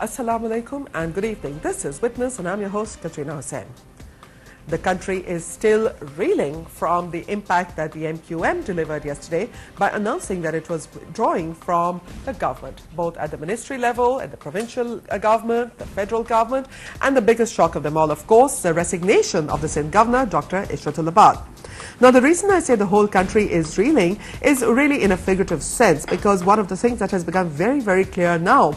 Assalamu alaikum and good evening. This is Witness and I'm your host Quatrina. The country is still reeling from the impact that the MQM delivered yesterday by announcing that it was withdrawing from the government, both at the ministry level, at the provincial government, the federal government, and the biggest shock of them all, of course, the resignation of the Sindh governor, Dr. Ishratullah. Now, the reason I say the whole country is reeling is really in a figurative sense, because one of the things that has become very, very clear now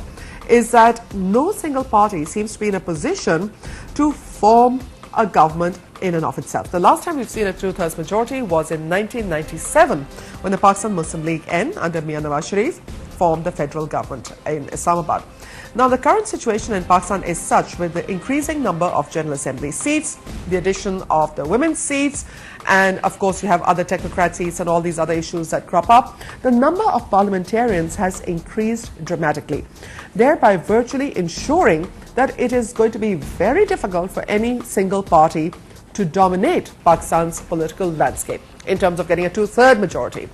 is that no single party seems to be in a position to form a government in and of itself. The last time we've seen a two-thirds majority was in 1997 when the Pakistan Muslim League N under Mian Nawaz Sharif formed the federal government in Islamabad. Now, the current situation in Pakistan is such, with the increasing number of General Assembly seats, the addition of the women's seats, and of course you have other technocrat seats and all these other issues that crop up, the number of parliamentarians has increased dramatically, thereby virtually ensuring that it is going to be very difficult for any single party to dominate Pakistan's political landscape in terms of getting a two-third majority.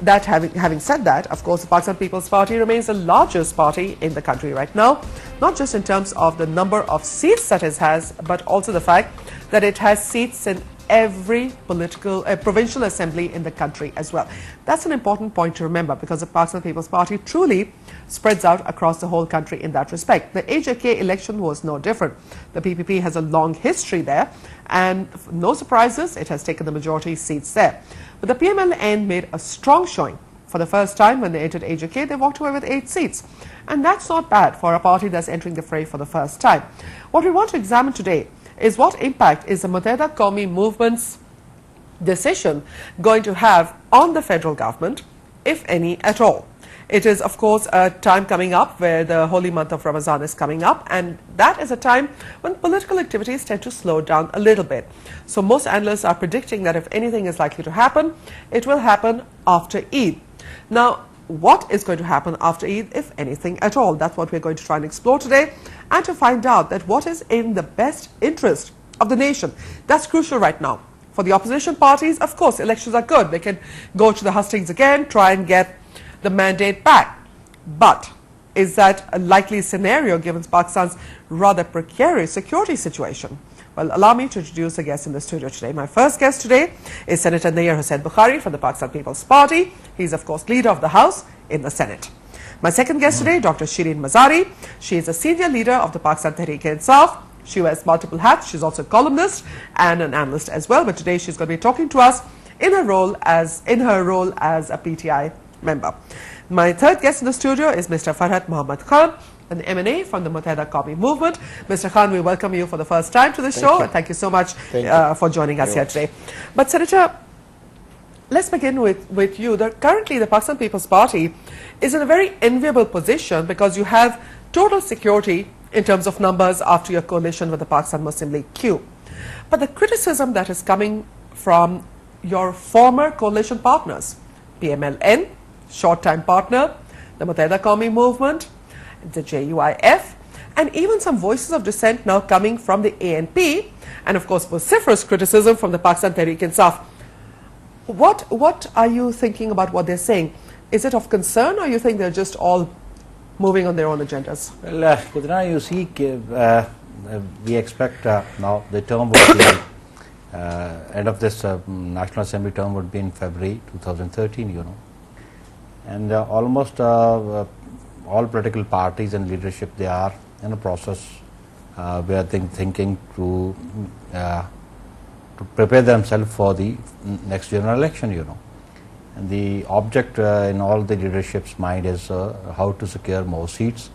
That having said that, of course, the Pakistan People's Party remains the largest party in the country right now, not just in terms of the number of seats that it has, but also the fact that it has seats in every political provincial assembly in the country as well. That's an important point to remember, because the Pakistan People's Party truly spreads out across the whole country in that respect. The AJK election was no different. The PPP has a long history there, and no surprises, it has taken the majority seats there. But the PMLN made a strong showing. For the first time when they entered AJK, they walked away with 8 seats. And that's not bad for a party that's entering the fray for the first time. What we want to examine today is what impact is the Muttahida Qawmi movement's decision going to have on the federal government, if any at all. It is, of course, a time coming up where the holy month of Ramadan is coming up, and that is a time when political activities tend to slow down a little bit. So most analysts are predicting that if anything is likely to happen, it will happen after Eid. Now, what is going to happen after Eid, if anything at all? That's what we're going to try and explore today, and to find out that what is in the best interest of the nation. That's crucial right now. For the opposition parties, of course, elections are good. They can go to the hustings again, try and get the mandate back. But is that a likely scenario given Pakistan's rather precarious security situation? Well, allow me to introduce the guest in the studio today. My first guest today is Senator Nayyar Hussain Bukhari from the Pakistan People's Party. He's, of course, leader of the House in the Senate. My second guest today, Dr. Shireen Mazari. She is a senior leader of the Pakistan Tehreek-e-Insaf. She wears multiple hats. She's also a columnist and an analyst as well. But today she's going to be talking to us in her role as a PTI member. My third guest in the studio is Mr. Farhat Muhammad Khan, an MNA from the Muttahida Qawmi movement. Mr. Khan, we welcome you for the first time to the show. Thank you so much for joining us here today. But Senator, let's begin with you. Currently, the Pakistan People's Party is in a very enviable position because you have total security in terms of numbers after your coalition with the Pakistan Muslim League Q. But the criticism that is coming from your former coalition partners, PMLN, short-time partner, the Muttahida Qawmi movement, the JUIF, and even some voices of dissent now coming from the ANP, and of course vociferous criticism from the Pakistan Tehreek-e-Insaf. What are you thinking about what they're saying? Is it of concern, or you think they're just all moving on their own agendas? Well, Quatrina, you see, we expect now the term would be end of this National Assembly term would be in February 2013, you know. And almost all political parties and leadership, they are in a process where thinking to prepare themselves for the next general election, you know. And the object in all the leadership's mind is how to secure more seats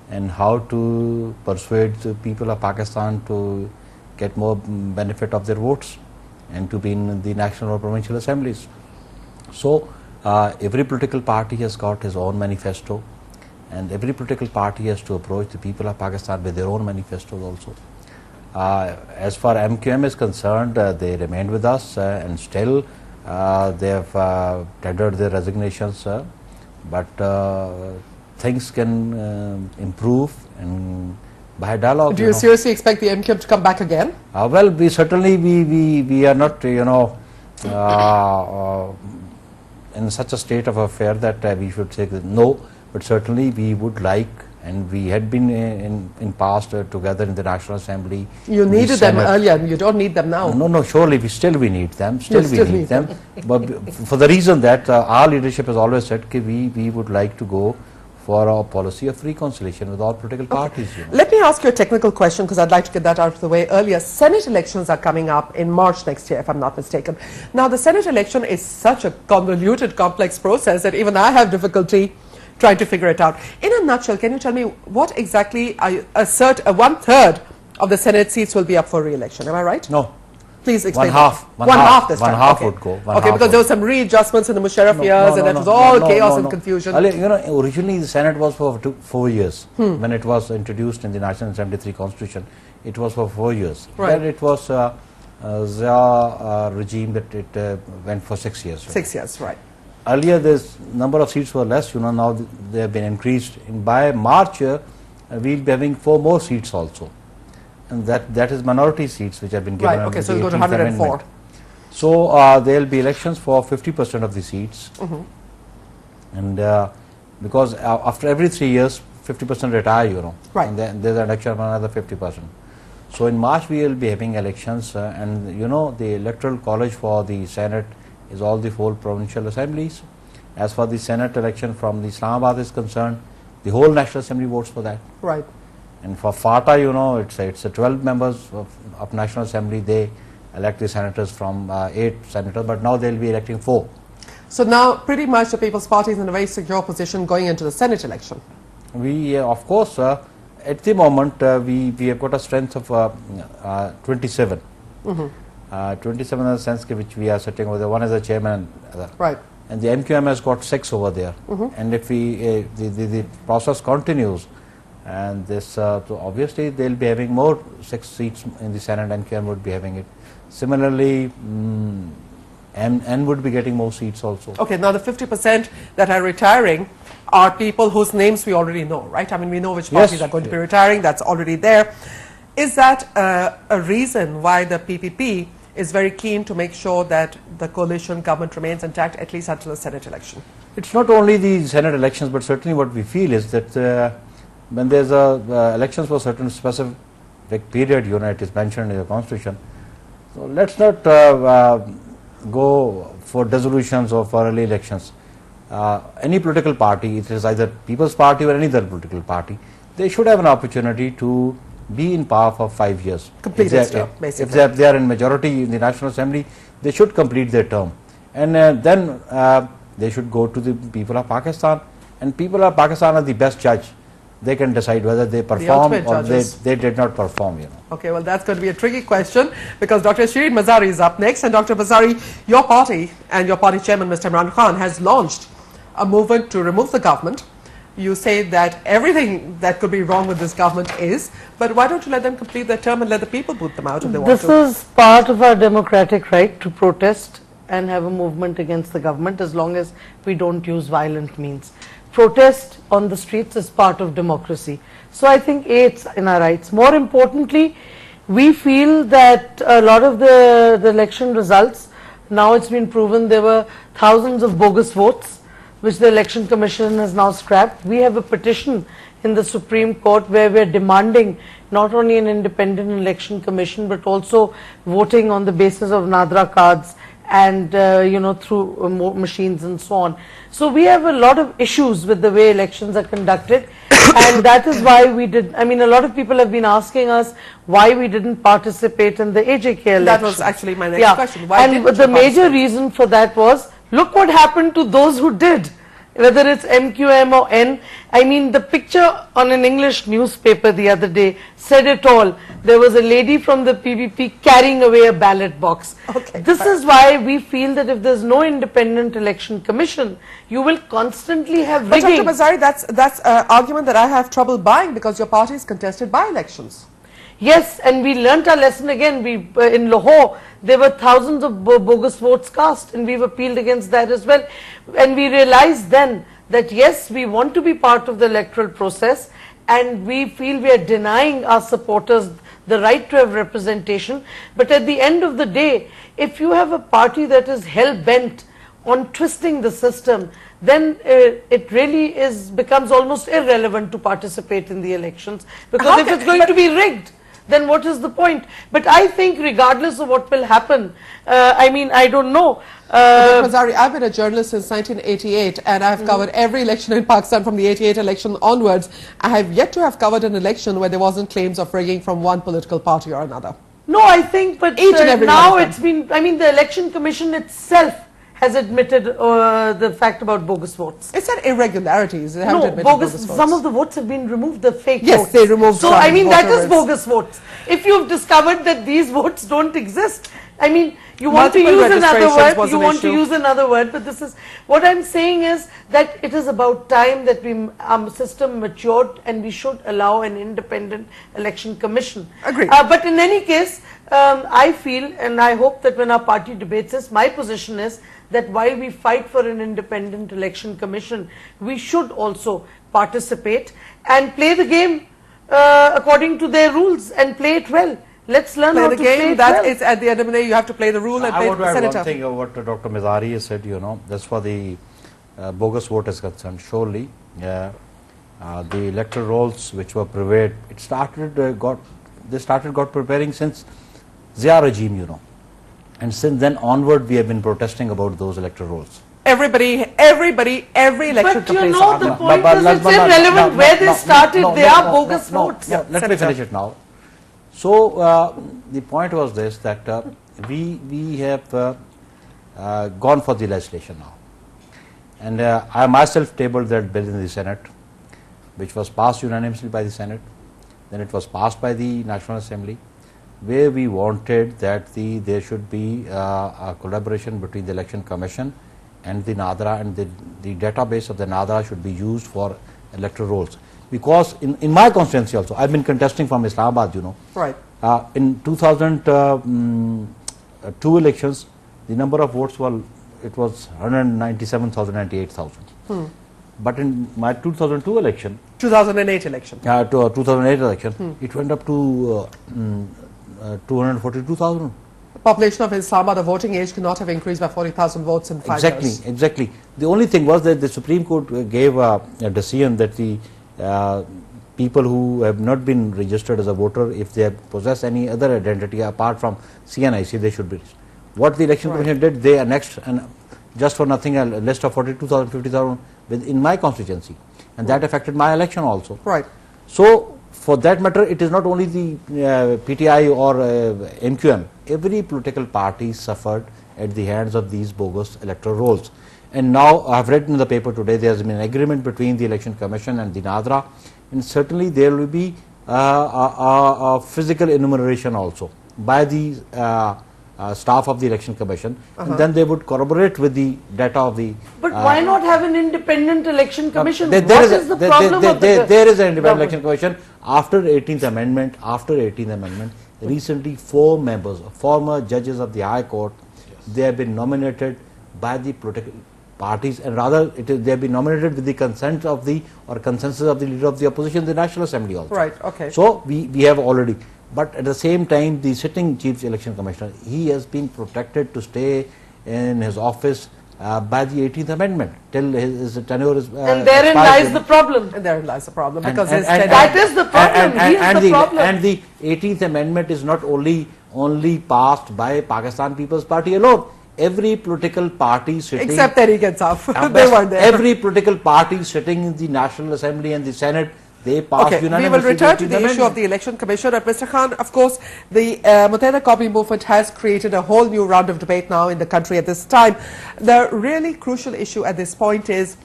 and how to persuade the people of Pakistan to get more benefit of their votes and to be in the national or provincial assemblies. So every political party has got his own manifesto, and every political party has to approach the people of Pakistan with their own manifestos also. As far as MQM is concerned, they remained with us and still they have tendered their resignations, but things can improve and by dialogue. Do you seriously expect the MQM to come back again? Well, we certainly we are not, you know, in such a state of affair that we should say no, but certainly we would like And we had been in past together in the National Assembly. You needed them earlier, you don't need them now. No, surely we need them, still we need them. But for the reason that our leadership has always said that we would like to go for a policy of reconciliation with all political parties. You know. Let me ask you a technical question, because I'd like to get that out of the way earlier. Senate elections are coming up in March next year, if I'm not mistaken. Now, the Senate election is such a convoluted, complex process that even I have difficulty trying to figure it out. In a nutshell, can you tell me what exactly are you assert 1/3 of the Senate seats will be up for re-election? Am I right? No. Please explain. One half. One half this time. One half okay. would go. Okay, because there were some readjustments in the Musharraf years, and that was all chaos and confusion. You know, originally the Senate was for 4 years. When it was introduced in the 1973 Constitution, it was for 4 years. Right. Then it was Zia regime that it went for 6 years. 6 years, right. Earlier, this number of seats were less. You know, now they have been increased. And by March, we'll be having 4 more seats also, and that is minority seats which have been given. Right. Okay. So we'll go to 104. So there will be elections for 50% of the seats, and because after every 3 years, 50% retire. You know, right. And then there's an election of another 50%. So in March we will be having elections, and you know the electoral college for the Senate is all the 4 provincial assemblies. As for the Senate election from the Islamabad is concerned, the whole National Assembly votes for that. Right. And for FATA, you know, it's a 12 members of National Assembly. They elect the senators from 8 senators, but now they'll be electing 4. So now pretty much the People's Party is in a very secure position going into the Senate election. We, of course, at the moment, we have got a strength of 27. 27 in the sense which we are sitting over there. One is the chairman, right, and the MQM has got 6 over there. And if we the process continues, and this so obviously they'll be having more 6 seats in the Senate. MQM would be having it. Similarly, N would be getting more seats also. Okay, now the 50% that are retiring are people whose names we already know, right? I mean, we know which parties are going to be retiring. That's already there. Is that a reason why the PPP is very keen to make sure that the coalition government remains intact at least until the Senate election? It's not only the Senate elections, but certainly what we feel is that when there's elections for a certain specific period, you know, it is mentioned in the Constitution. So let's not go for dissolutions or for early elections. Any political party, it is either People's Party or any other political party, they should have an opportunity to be in power for 5 years. Complete their term, basically. If they are in majority in the National Assembly, they should complete their term. And then they should go to the people of Pakistan. And people of Pakistan are the best judge. They can decide whether they perform or they did not perform. You know. Okay, well, that's going to be a tricky question, because Dr. Shireen Mazari is up next. And Dr. Mazari, your party and your party chairman, Mr. Imran Khan, has launched a movement to remove the government. You say that everything that could be wrong with this government is, but why don't you let them complete their term and let the people boot them out if they want to? This is part of our democratic right to protest and have a movement against the government, as long as we don't use violent means. Protest on the streets is part of democracy. So I think it's in our rights. More importantly, we feel that a lot of the election results, now it's been proven there were thousands of bogus votes, which the Election Commission has now scrapped. We have a petition in the Supreme Court where we're demanding not only an independent election commission, but also voting on the basis of Nadra cards and you know, through machines and so on. So we have a lot of issues with the way elections are conducted, and that is why we did. I mean, a lot of people have been asking us why we didn't participate in the AJK election. That was actually my next question. Why and the major reason for that was, look what happened to those who did, whether it's MQM or N. I mean, the picture on an English newspaper the other day said it all. There was a lady from the PPP carrying away a ballot box. Okay. This is why we feel that if there's no independent election commission, you will constantly have rigging. But Dr. Mazari, that's an argument that I have trouble buying, because your party is contested by elections. Yes, and we learnt our lesson again. In Lahore, there were thousands of bogus votes cast, and we've appealed against that as well. And we realized then that yes, we want to be part of the electoral process, and we feel we are denying our supporters the right to have representation. But at the end of the day, if you have a party that is hell-bent on twisting the system, then it really becomes almost irrelevant to participate in the elections, because if it's going to be rigged, then what is the point? But I think regardless of what will happen, I mean, I don't know. Mazari, I've been a journalist since 1988 and I've covered every election in Pakistan from the 88 election onwards. I have yet to have covered an election where there wasn't claims of rigging from one political party or another. No, I think, but now it's been, I mean, the Election Commission itself has admitted the fact about bogus votes. It said irregularities. They haven't admitted bogus votes. Some of the votes have been removed, the fake votes. Yes, they removed So, some I mean, that is voter bogus votes. If you've discovered that these votes don't exist, I mean, you want to use another word, you want to use another word, but this is, what I'm saying is that it is about time that our system matured and we should allow an independent election commission. Agreed. But in any case, I feel and I hope that when our party debates this, my position is that while we fight for an independent election commission, we should also participate and play the game according to their rules and play it well. Let's learn how to play it that well. is at the end of the day, you have to play the rule and play the senator. I want to add one thing of what Dr. Mizari has said, you know, that's for the bogus vote is concerned. Surely, the electoral rolls which were prepared, they started preparing since Zia regime, you know. And since then onward, we have been protesting about those electoral rolls. Every election But you know, the point is it's irrelevant where they started, they are bogus votes. Let me finish it now. So, the point was this, that we have gone for the legislation now. And I myself tabled that bill in the Senate, which was passed unanimously by the Senate. Then it was passed by the National Assembly, where we wanted that there should be a collaboration between the Election Commission and the NADRA, and the database of the NADRA should be used for electoral rolls. Because in my constituency also, I've been contesting from Islamabad, you know. Right. In 2002 elections, the number of votes was 197,000, 98,000. But in my 2002 election, 2008 election, it went up to 242,000. the population of Islamabad, the voting age cannot have increased by 40,000 votes in 5 years. Exactly. The only thing was that the Supreme Court gave a decision that the people who have not been registered as a voter, if they possess any other identity apart from CNIC, they should be. What the Election Commission did, they annexed, and just for nothing, a list of 42,000, 50,000 in my constituency, and that affected my election also. Right. So, for that matter, it is not only the PTI or MQM. Every political party suffered at the hands of these bogus electoral rolls. And now, I have read in the paper today, there has been an agreement between the Election Commission and the NADRA, and certainly there will be a physical enumeration also by the staff of the Election Commission, and then they would corroborate with the data of the... But why not have an independent election commission? What is the problem of there is an independent election commission. After 18th Amendment, recently 4 members, former judges of the High Court, they have been nominated by the political parties, and rather they have been nominated with the consent of the, or consensus of the leader of the opposition, the National Assembly also. Right, okay. So, we have already, but at the same time, the sitting Chief Election Commissioner, he has been protected to stay in his office by the 18th Amendment till his tenure is and therein lies the problem. And therein lies the problem, And- because and- his and- tenure- That is the problem. He is the problem. And the 18th Amendment is not only passed by Pakistan People's Party alone. Every political party sitting... except that he gets off. They weren't there. Every political party sitting in the National Assembly and the Senate, they passed Okay, we unanimously will return to the issue amendment. of the Election Commission. Mr. Khan, of course, the Muttahida Qawmi movement has created a whole new round of debate now in the country at this time. The really crucial issue at this point is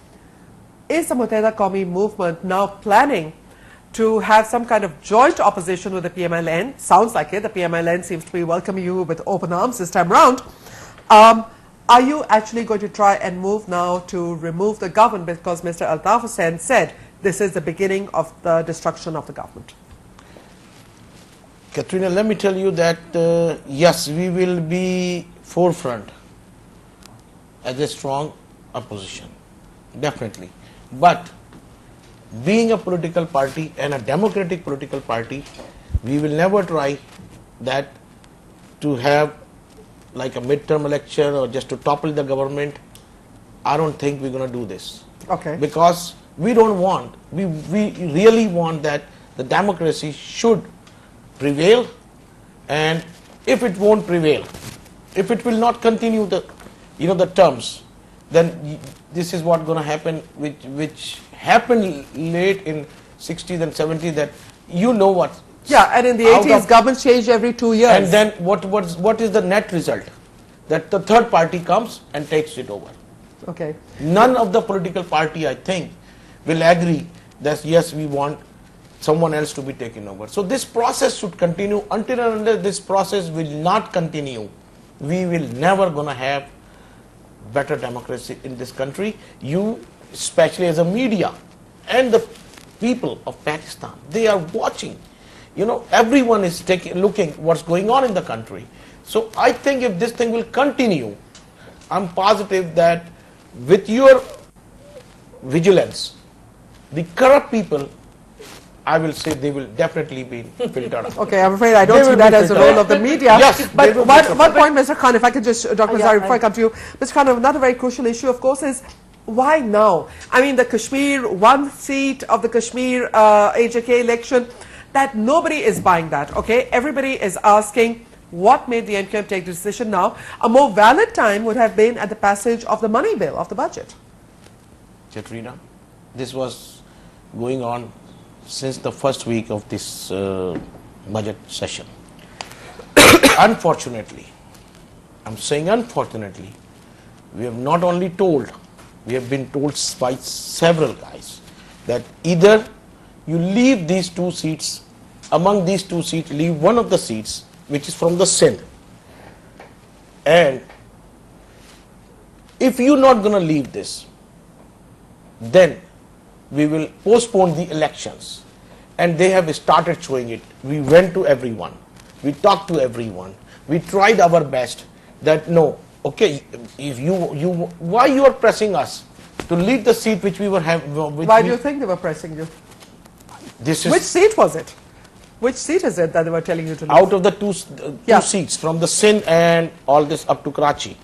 the Muttahida Qawmi movement now planning to have some kind of joint opposition with the PMLN? Sounds like it. The PMLN seems to be welcoming you with open arms this time round. Are you actually going to try and move now to remove the government, because Mr. Altaf Hussain said this is the beginning of the destruction of the government? Quatrina, let me tell you that yes, we will be forefront as a strong opposition, definitely. But being a political party and a democratic political party, we will never try that to have like a midterm election or just to topple the government I don't think we're going to do this. Okay. Because we don't want, we really want that the democracy should prevail, and if it won't prevail, if it will not continue the, the terms, then this is what going to happen, which happened late in 60s and 70s, that what. Yeah, and in the 80s, governments changed every 2 years. And then what is the net result? That the third party comes and takes it over. Okay. None of the political party, I think, will agree that yes, we want someone else to be taken over. So this process should continue. Until and unless this process will not continue, we will never gonna have better democracy in this country. You, especially as a media, and the people of Pakistan, they are watching. Everyone is looking what's going on in the country. So I think if this thing will continue, I'm positive that with your vigilance, the corrupt people, I will say they will definitely be filtered out. Okay, I'm afraid I don't see that as a role of the media. Yes, but one point, Mr. Khan, if I could just, Dr. Mazari, before I come to you, Mr. Khan, another very crucial issue, of course, is why now? I mean, the Kashmir, one seat of the Kashmir AJK election, that nobody is buying that, okay? Everybody is asking, what made the MQM take the decision now? A more valid time would have been at the passage of the money bill, of the budget. Quatrina, this was going on since the first week of this budget session. Unfortunately, I'm saying unfortunately, we have not only told, we have been told by several guys that either you leave these 2 seats, among these 2 seats, leave one of the seats, which is from the Sindh. And if you're not going to leave this, then we will postpone the elections. And they have started showing it. We went to everyone. We talked to everyone. We tried our best that no, okay, if why you are pressing us to leave the seat which we were having. Why do you think they were pressing you? Which seat was it? Which seat is it that they were telling you to leave? Out of the two seats, from the Sindh and all this up to Karachi.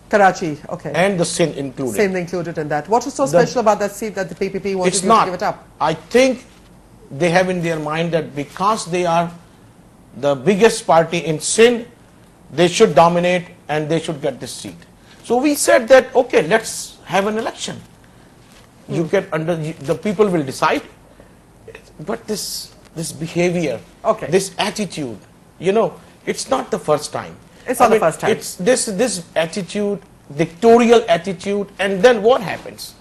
Karachi, okay. And the Sindh included. Sindh included in that. What was so special about that seat that the PPP wanted you to give it up? I think they have in their mind that because they are the biggest party in Sindh, they should dominate and they should get this seat. So we said that, okay, let's have an election. You get the people will decide. But this behavior, this attitude, it's not the first time. It's not the first time. It's this attitude, dictatorial attitude, and then what happens?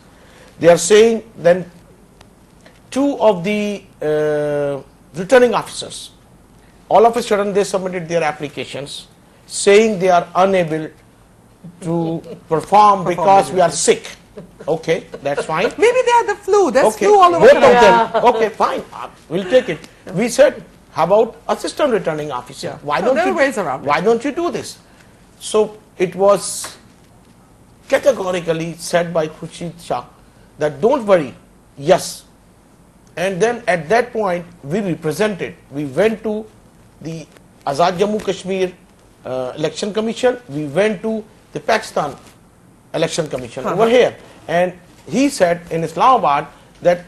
They are saying then 2 of the returning officers, all of a sudden they submitted their applications saying they are unable to perform because we are sick. Okay, that's fine. Maybe they had the flu. There's Okay, flu all over. both of them. Okay, fine. We'll take it. We said, how about assistant returning officer? Yeah. Why No, don't there you? are ways around it. Why don't you do this? So it was categorically said by Khurshid Shah that don't worry. Yes. And then at that point we represented. We went to the Azad Jammu Kashmir Election Commission. We went to the Pakistan Election Commission over here, and he said in Islamabad that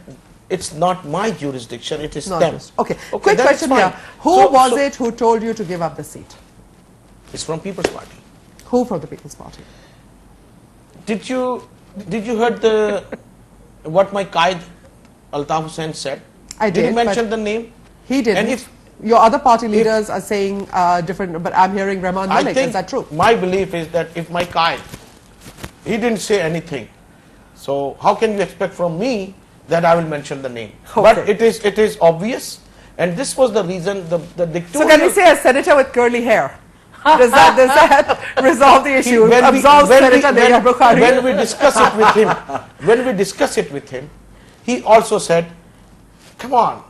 it's not my jurisdiction, it is them. Okay, quick question here. Who was it who told you to give up the seat? It's from People's Party. Who from the People's Party? Did you heard what my Qaid Altaf Hussain said? I did. Did he mention the name? He didn't. And if your other party leaders are saying different, but I'm hearing Rahman Malik. Is that true? My belief is that if my Qaid, he didn't say anything, so how can you expect from me that I will mention the name? Okay. But it is obvious, and this was the reason the dictatorial. So can we say a senator with curly hair? Does that resolve the issue? When we discuss it with him, he also said, "Come on,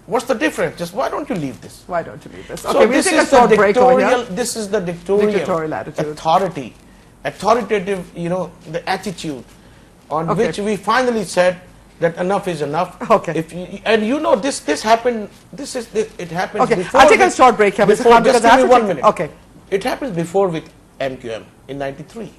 what's the difference? Just why don't you leave this? Why don't you leave this?" So Okay, we'll take a short break over here. This is the dictatorial attitude. Authoritative, the attitude on which we finally said that enough is enough. Okay. This happened. It happens. Okay, before I'll take a short break here, Mr. Khan, just because I give me have to 1 minute. Okay. It happens before with MQM in '93.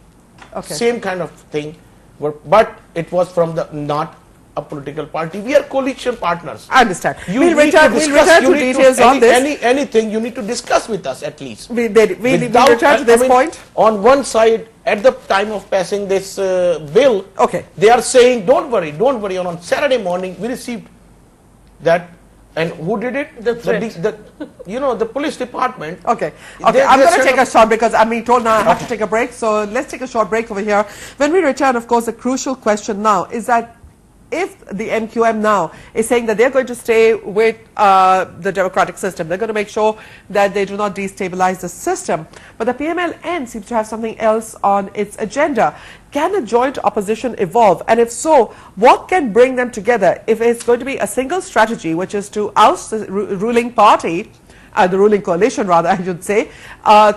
Okay. Same kind of thing. but it was from the not a political party. We are coalition partners. I understand. You We'll need return to you need details on this. Anything you need to discuss with us at least. We'll Without- return to this point. On one side, at the time of passing this bill, Okay. they are saying, don't worry. And on Saturday morning, we received that. And who did it? The threat. The police department. Okay. They- I'm they going to set take up- a short because I'm being told now I have to take a break. So let's take a short break over here. When we return, of course, the crucial question now is that if the MQM now is saying that they're going to stay with the democratic system, they're going to make sure that they do not destabilize the system, but the PMLN seems to have something else on its agenda. Can a joint opposition evolve? And if so, what can bring them together? If it's going to be a single strategy, which is to oust the ruling party, the ruling coalition rather, I should say,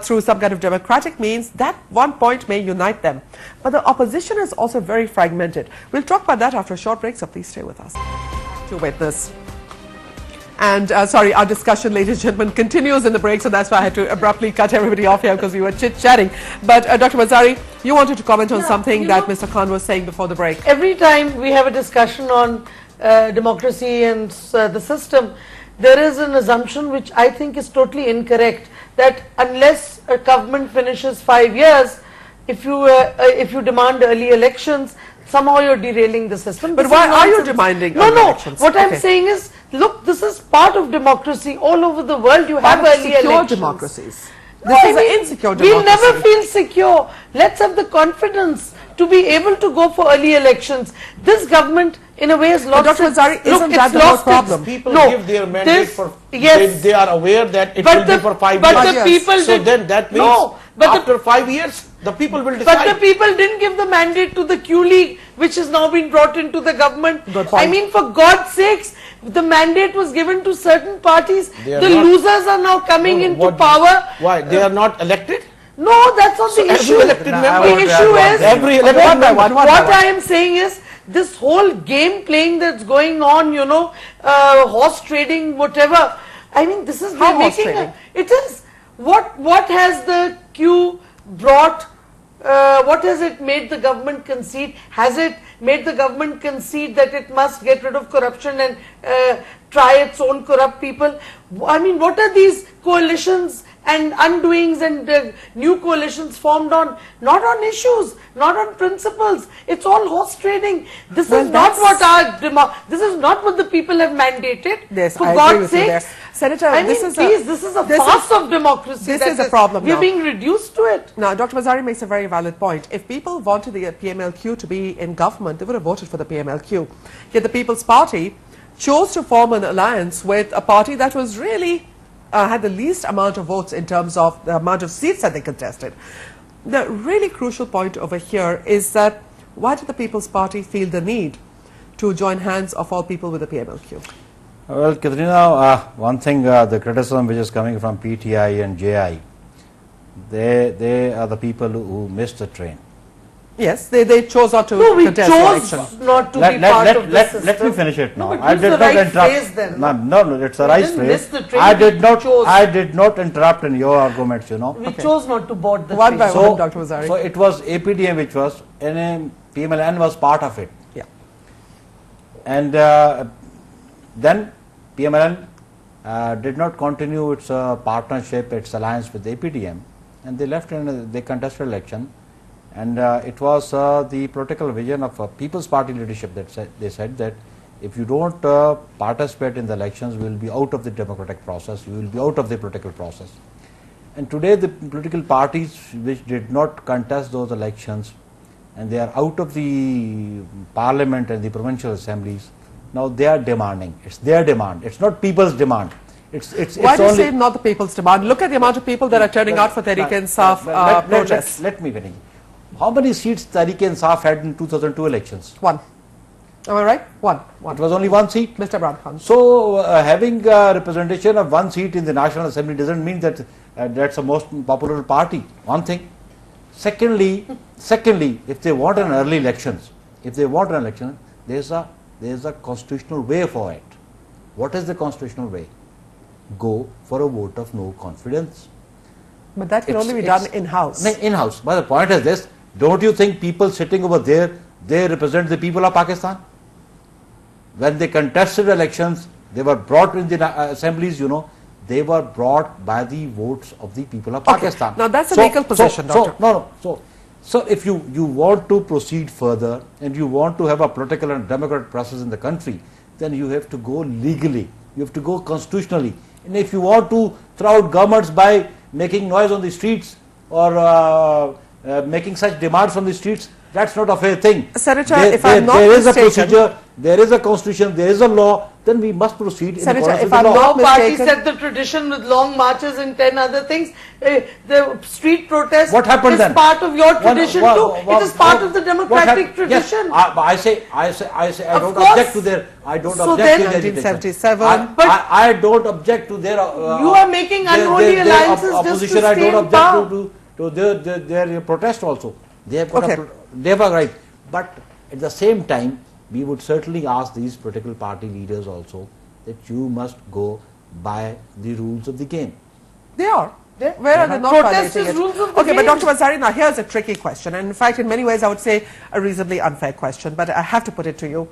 through some kind of democratic means, that one point may unite them. But the opposition is also very fragmented. We'll talk about that after a short break, so please stay with us. To witness. And sorry, our discussion, ladies and gentlemen, continues in the break, so that's why I had to abruptly cut everybody off here because we were chit-chatting. But Dr. Mazari, you wanted to comment on something that Mr. Khan was saying before the break. Every time we have a discussion on democracy and the system, there is an assumption which I think is totally incorrect, that unless a government finishes 5 years, if you demand early elections, somehow you're derailing the system. But This why is are you nonsense. demanding No, early no. elections? What Okay. I'm saying is, look, this is part of democracy. All over the world, you have Part of early secure elections. democracies. No, This I is mean, an insecure we'll democracy. never feel secure. Let's have the confidence to be able to go for early elections. This government, in a way, has lost Dr. its- Mazari, look, isn't it's that the whole lost its- problem? People No, give their mandate this- for, yes. they are aware that it But will the- be for 5 but years. the people So did- then that means No, but the- after 5 years, the people will But decide. the people didn't give the mandate to the Q League, which has now been brought into the government. Good point. I mean, for God's sakes, the mandate was given to certain parties. They are The not- losers are now coming into What- power. Why? They are not elected? No, that's not the every issue. elected The member- issue is, Every elected One by member. one, one by what one. I am saying is, this whole game playing that's going on, horse trading, whatever. I mean, this is How we're horse making. trading? It is what has the Q brought? What has it made the government concede? Has it made the government concede that it must get rid of corruption and try its own corrupt people? I mean, what are these coalitions and undoings and new coalitions formed on? Not on issues, not on principles. It's all horse trading. This Well, is not that's- what this is not what the people have mandated. Yes, for I agree God's with you sake. there. Senator, I mean, this is this is a farce of democracy. this that is a problem We're now. being reduced to it. Now, Dr. Mazari makes a very valid point. If people wanted the PMLQ to be in government, they would have voted for the PMLQ. Yet the People's Party chose to form an alliance with a party that was really had the least amount of votes in terms of the amount of seats that they contested. The really crucial point over here is that why did the People's Party feel the need to join hands of all people with the PMLQ? Well, Quatrina, one thing, the criticism which is coming from PTI and JI, they are the people who missed the train. Yes, they chose not to No, we contest the chose election. not to be part of the system. Let me finish it now. No, but use the right phrase then. No, it's a We right didn't phrase. miss the train, I we did not. chose. I did not interrupt in your arguments. We chose not to board the One by train. one, Dr. Mazari. So it was APDM which was, and PMLN was part of it. Yeah. And then PMLN did not continue its partnership, its alliance with APDM, and they left and they contested election. And it was the political vision of People's Party leadership that they said that if you don't participate in the elections, we will be out of the democratic process, we will be out of the political process. And today the political parties which did not contest those elections and they are out of the parliament and the provincial assemblies, now they are demanding. It's their demand. It's not people's demand. It's Why do you only say not the people's demand? Look at the amount of people that are turning out for Tehreek-e-Insaf protests. Let me finish. How many seats Tehreek-e-Insaf had in 2002 elections? One. Am I right? One. It was only one seat. Mr. Imran Khan. So having representation of one seat in the National Assembly doesn't mean that that's the most popular party. One thing. Secondly, if they want an early elections, there's a constitutional way for it. What is the constitutional way? Go for a vote of no confidence. But that can only be done in-house. In-house. But the point is this, don't you think people sitting over there they represent the people of Pakistan. When they contested elections, they were brought in the assemblies, they were brought by the votes of the people of Pakistan. Now that's a legal position, Doctor. So if you want to proceed further and you want to have a political and democratic process in the country, then you have to go legally, you have to go constitutionally. And if you want to throw out governments by making noise on the streets or making such demands on the streets, that's not a fair thing. Senator, if I'm not there is mistaken, a procedure, there is a constitution, there is a law, then we must proceed in Senator, accordance if with the I'm law. not Our party mistaken, set the tradition with long marches and 10 other things. The street protest What happened is then? part of your tradition too. It is part of the democratic Yes, tradition. I say, I Of don't course. object to their, I don't So object then- to their 1977. I don't object to their. You are making unholy alliances just to opposition. I stay don't in object power. to their protest also. They have got Okay. they have a right. But at the same time, we would certainly ask these political party leaders also that you must go by the rules of the game. they are. Yeah. Where are they not Protest violating is it? rules of the Okay, but game. Dr. Mazari, now here's a tricky question, and in fact, in many ways, I would say a reasonably unfair question, but I have to put it to you.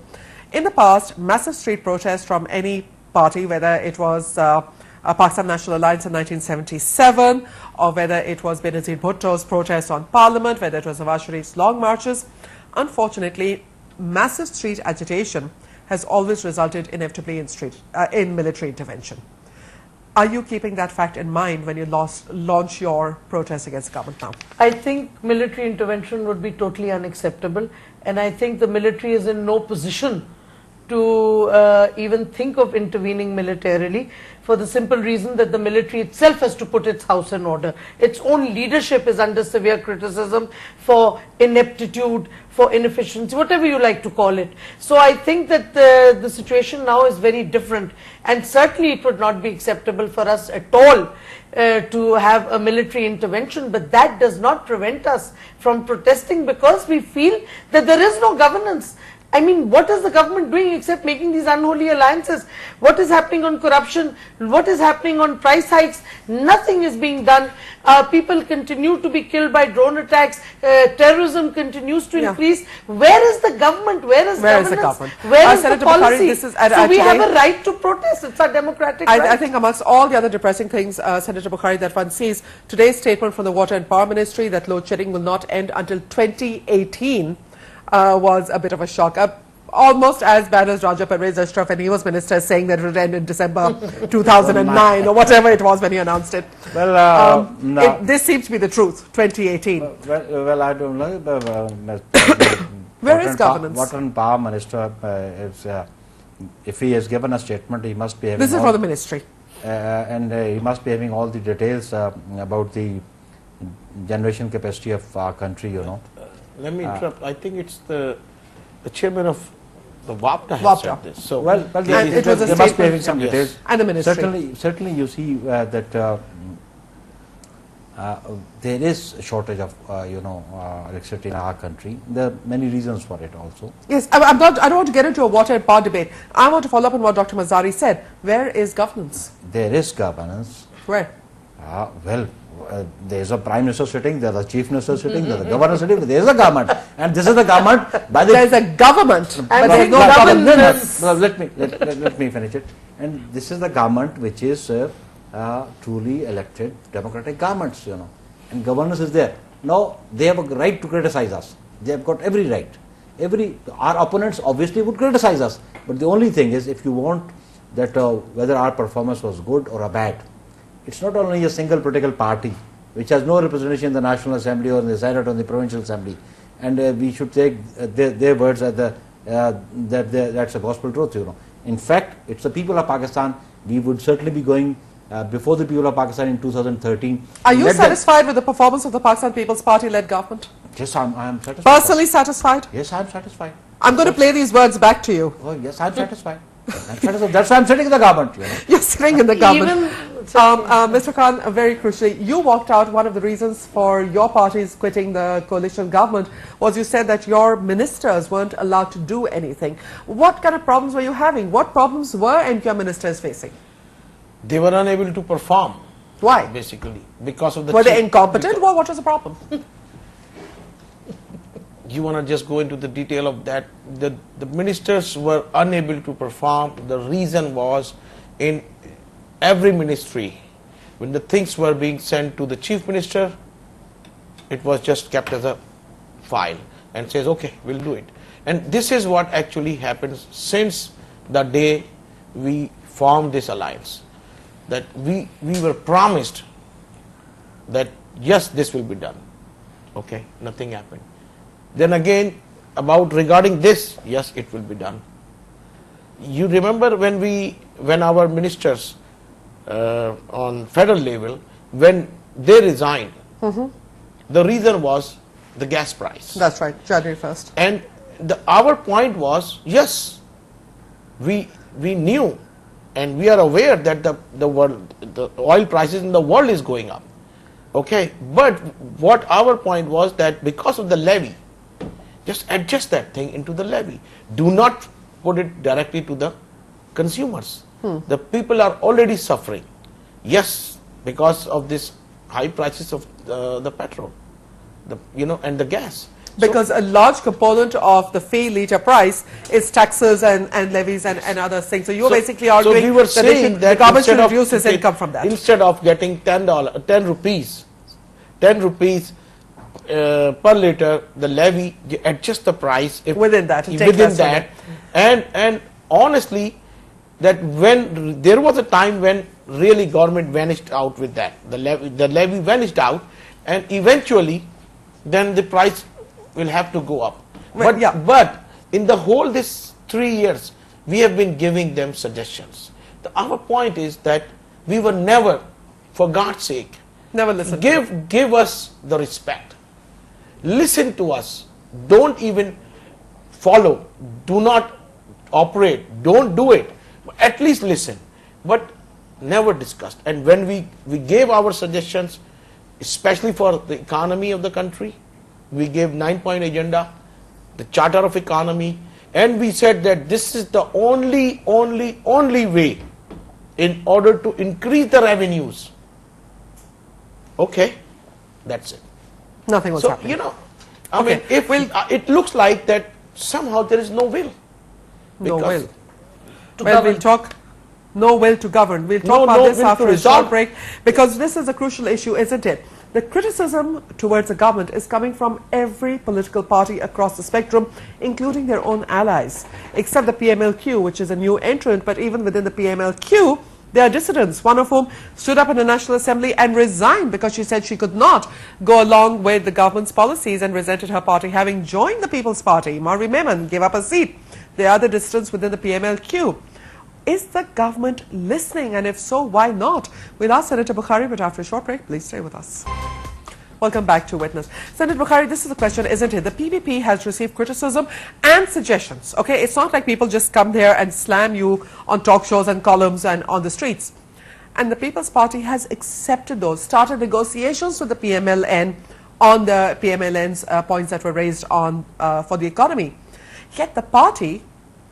In the past, massive street protests from any party, whether it was Pakistan National Alliance in 1977, or whether it was Benazir Bhutto's protest on Parliament, whether it was Nawaz Sharif's long marches, unfortunately, massive street agitation has always resulted inevitably in military intervention. Are you keeping that fact in mind when you launch your protest against the government now? I think military intervention would be totally unacceptable, and I think the military is in no position to even think of intervening militarily, for the simple reason that the military itself has to put its house in order. Its own leadership is under severe criticism for ineptitude, for inefficiency, whatever you like to call it. So I think that the situation now is very different, and certainly it would not be acceptable for us at all to have a military intervention, but that does not prevent us from protesting, because we feel that there is no governance. I mean, what is the government doing except making these unholy alliances? What is happening on corruption? What is happening on price hikes? Nothing is being done. People continue to be killed by drone attacks. Terrorism continues to increase. Where is the government? Where is governance? The government? Where is Senator the policy? Bukhari, this is, so we have a right to protest. It's our democratic right. I think amongst all the other depressing things, Senator Bukhari, that one sees today's statement from the Water and Power Ministry that load shedding will not end until 2018 was a bit of a shock. Almost as bad as Raja Pervez Ashraf when he was minister, saying that it would end in December 2009 or whatever it was when he announced it. Well, no. This seems to be the truth, 2018. Well, I don't know. Where is governance? Water and Power Minister, if he has given a statement, he must be having This is for the ministry. And he must be having all the details about the generation capacity of our country, Let me interrupt. I think it's the chairman of the WAPTA has said this. So well, And it was a they must be statement, having some yes. details. And the ministry. Certainly, you see that there is a shortage of electricity in our country. There are many reasons for it also. Yes, I don't want to get into a water and power debate. I want to follow up on what Dr. Mazari said. Where is governance? There is governance. Where? There is a prime minister sitting, there is a chief minister sitting, there is a governor sitting, there is a government, and this is the government by the. There is a government, but there is no governance. Let me finish it. And this is the government which is truly elected democratic governments, and governance is there. Now they have a right to criticize us. They have got every right. Our opponents obviously would criticize us, but the only thing is, if you want that whether our performance was good or a bad, it's not only a single political party which has no representation in the National Assembly or in the Senate or in the Provincial Assembly, and we should take their words as that's a gospel truth. In fact, it's the people of Pakistan. We would certainly be going before the people of Pakistan in 2013. Are you satisfied with the performance of the Pakistan People's Party-led government? Yes, I am satisfied. Personally satisfied? Yes, I am satisfied. I'm going to play these words back to you. Oh, yes, I am satisfied. That's why I'm sitting in the government. You're sitting in the government. Mr. Khan, very crucially, you walked out. One of the reasons for your party's quitting the coalition government was you said that your ministers weren't allowed to do anything. What kind of problems were you having? What problems were MQM ministers facing? they were unable to perform. Why? Basically, because of the. Were they incompetent? What was the problem? you want to just go into the detail of that? The ministers were unable to perform. The reason was, in every ministry, when the things were being sent to the chief minister, it was just kept as a file and says, okay, we'll do it. And this is what actually happens since the day we formed this alliance, that we were promised that yes, this will be done. Okay, nothing happened. Then again, regarding this, yes, it will be done. You remember when our ministers on federal level, when they resigned, the reason was the gas price. That's right, January 1st. And our point was, yes, we knew and we are aware that the oil prices in the world is going up. Okay, but what our point was that because of the levy, just adjust that thing into the levy. Do not put it directly to the consumers. The people are already suffering. Yes, because of this high prices of the petrol, and the gas. Because a large component of the fee liter price is taxes and levies and other things. So you're basically arguing we were saying that that the government should reduce its income from that. Instead of getting 10 rupees per liter, the levy, you adjust the price within that. And honestly, that when there was a time when really government vanished out with that, the levy vanished out, and eventually then the price will have to go up. But in the whole this 3 years, we have been giving them suggestions. Our point is that we were never, for God's sake, never listen. Give us the respect. Listen to us. Don't even follow. Do not operate. Don't do it. At least listen. But never discussed. And when we gave our suggestions, especially for the economy of the country, we gave 9-point agenda, the charter of economy, and we said that this is the only way in order to increase the revenues. Okay, that's it. Nothing was happening. I mean, if it looks like that somehow there is no will. No will. Well, we'll talk. No will to govern. We'll talk about this after a short break, because this is a crucial issue, isn't it? The criticism towards the government is coming from every political party across the spectrum, including their own allies, except the PMLQ, which is a new entrant. But even within the PMLQ, there are dissidents, one of whom stood up in the National Assembly and resigned because she said she could not go along with the government's policies and resented her party having joined the People's Party. Marvi Memon gave up a seat. There are other dissidents within the PMLQ. Is the government listening? And if so, why not? We'll ask Senator Bukhari, but after a short break, please stay with us. Welcome back to Witness. Senator Bukhari, this is the question, isn't it? The PPP has received criticism and suggestions. Okay, it's not like people just come there and slam you on talk shows and columns and on the streets. And the People's Party has accepted those, started negotiations with the PMLN on the PMLN's points that were raised on for the economy. Yet the party,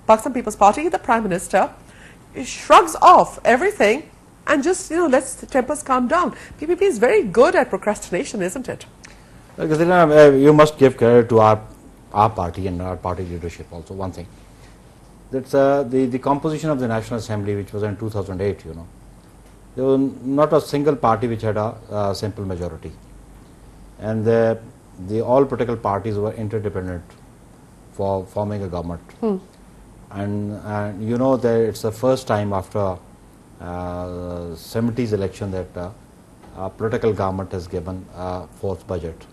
Pakistan People's Party, the Prime Minister, shrugs off everything and just, lets the tempers calm down. PPP is very good at procrastination, isn't it? You must give credit to our party and our party leadership also. One thing, that's the composition of the National Assembly, which was in 2008, there was not a single party which had a simple majority. And the all political parties were interdependent for forming a government. And that it's the first time after 70s election that a political government has given a fourth budget,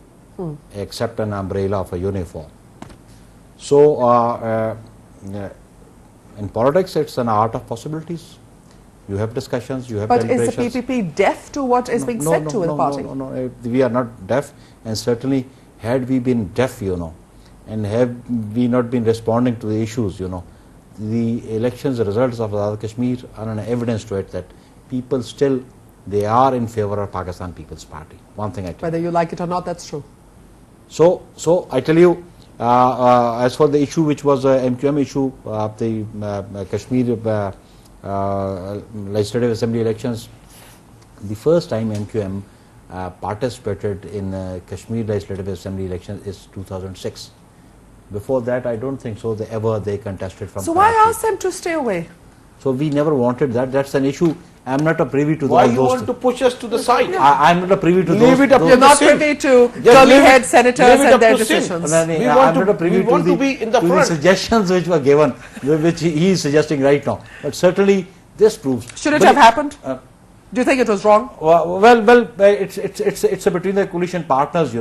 except an umbrella of a uniform. So in politics, it's an art of possibilities. You have discussions, you have deliberations. But is the PPP deaf to what is being said to the party? No, we are not deaf, and certainly had we been deaf, and have we not been responding to the issues, the elections results of Azad Kashmir are an evidence to it that people still, they are in favor of Pakistan People's Party. One thing I tell you. Whether you like it or not, that's true. So I tell you, as for the issue which was a MQM issue, the Kashmir Legislative Assembly elections, the first time MQM participated in Kashmir Legislative Assembly elections is 2006. Before that, I don't think so. They contested from. So why Karachi. ask them to stay away? So we never wanted that. That's an issue. I'm not a privy to Why all you those. want to push us to the side? I'm not a privy to Leave those. it up to You're the not Sindh. privy to Just curly leave it- head senators leave it and up their to Sindh. decisions. We I'm want not a privy we want to be in the to the front. suggestions which were given, which he is suggesting right now. But certainly this proves. Should it But have happened? uh, Do you think it was wrong? Well, it's between the coalition partners,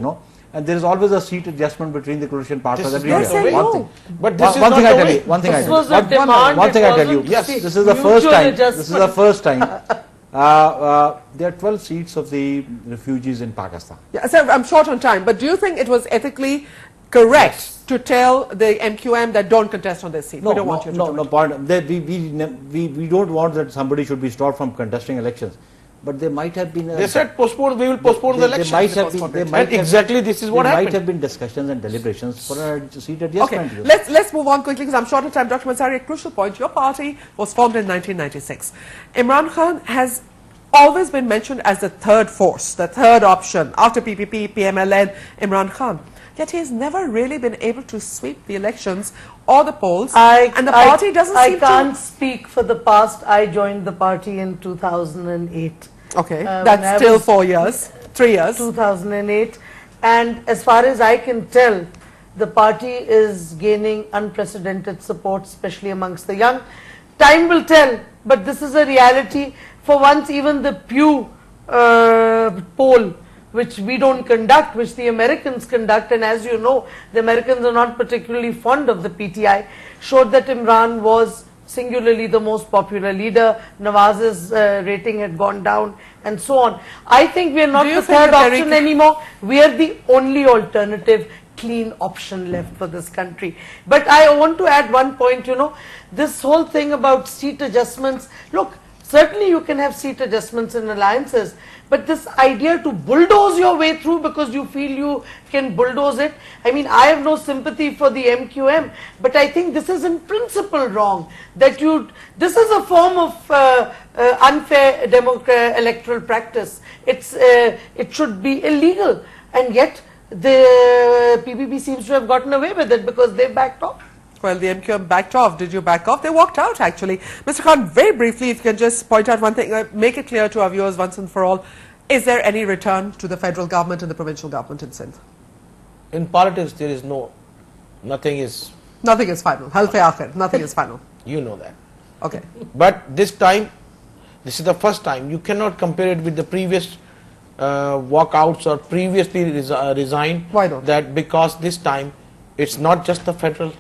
and there is always a seat adjustment between the coalition partners This is everywhere. not the way. One thing, But this is one not thing I the tell way. you. One thing I This tell you. was a demand. One thing it I tell you. wasn't Yes, This is the mutual first time. adjustment. This is the first time. There are 12 seats of the refugees in Pakistan. Yeah, so I'm short on time, but do you think it was ethically correct to tell the MQM that don't contest on this seat? We don't want you to do it. No point. We don't want that somebody should be stopped from contesting elections. But there might have been. They said postpone. We will postpone the election. There might have been. There might And have- exactly this is what there happened. might have been discussions and deliberations for a seat Okay, adjustment. let's move on quickly because I'm short of time. Dr. Mansari, a crucial point. Your party was formed in 1996. Imran Khan has always been mentioned as the third force, the third option after PPP, PMLN, Imran Khan. Yet he has never really been able to sweep the elections or the polls, and the party doesn't I seem can't speak for the past. I joined the party in 2008. to. Okay, when that's I still was- 4 years, 3 years. 2008, and as far as I can tell, the party is gaining unprecedented support, especially amongst the young. Time will tell, but this is a reality. For once, even the Pew poll, which we don't conduct, which the Americans conduct, and as you know, the Americans are not particularly fond of the PTI, showed that Imran was singularly the most popular leader. Nawaz's rating had gone down, and so on. I think we are not Do you the think third that option Tariq- anymore. We are the only alternative clean option left for this country. But I want to add one point, this whole thing about seat adjustments. Look, certainly you can have seat adjustments in alliances, but this idea to bulldoze your way through because you feel you can bulldoze it, I mean, I have no sympathy for the MQM, but I think this is in principle wrong. This is a form of unfair electoral practice. It should be illegal, and yet the PPP seems to have gotten away with it because they backed off. Well, the MQM backed off. Did you back off? They walked out, actually. Mr. Khan, very briefly, if you can just point out one thing, make it clear to our viewers once and for all, is there any return to the federal government and the provincial government in Sindh? In politics, there is nothing is, Nothing is final. Hal fe aakhir, nothing is final. you know that. Okay. But this time, this is the first time. You cannot compare it with the previous walkouts or previously resigned. Why not? That because this time, it's not just the federal,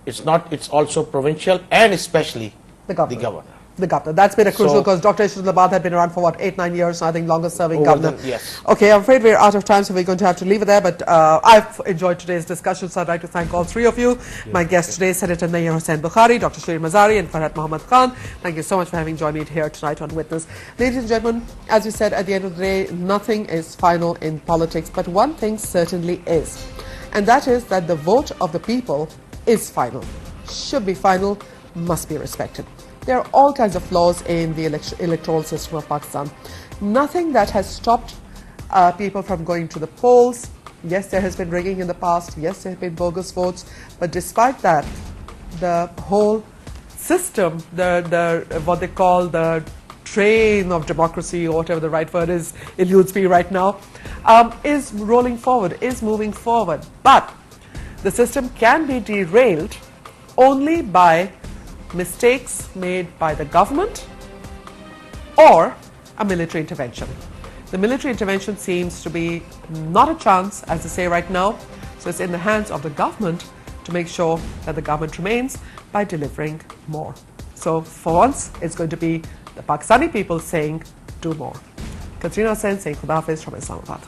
it's also provincial and especially The governor. the governor. The governor. That's been a crucial So- because Dr. Ishdulabad had been around for what, 8-9 years, I think longer serving Over governor. yes. Okay, I'm afraid we're out of time, so we're going to have to leave it there. But I've enjoyed today's discussion, so I'd like to thank all three of you. My guests today, Senator Nayyar Hussain Bukhari, Dr. Shir Mazari, and Farhat Mohammad Khan. Thank you so much for having joined me here tonight on Witness. Ladies and gentlemen, as we said, at the end of the day, nothing is final in politics, but one thing certainly is, and that is that the vote of the people is final, should be final, must be respected. There are all kinds of flaws in the electoral system of Pakistan. Nothing that has stopped people from going to the polls. Yes, there has been rigging in the past. Yes, there have been bogus votes. But despite that, the whole system, the what they call the train of democracy, or whatever the right word is, eludes me right now, is rolling forward, is moving forward. But the system can be derailed only by mistakes made by the government or a military intervention. The military intervention seems to be not a chance, as they say right now, so it's in the hands of the government to make sure that the government remains by delivering more. So for once, it's going to be the Pakistani people saying, do more. Quatrina saying Khuda Hafiz from Islamabad.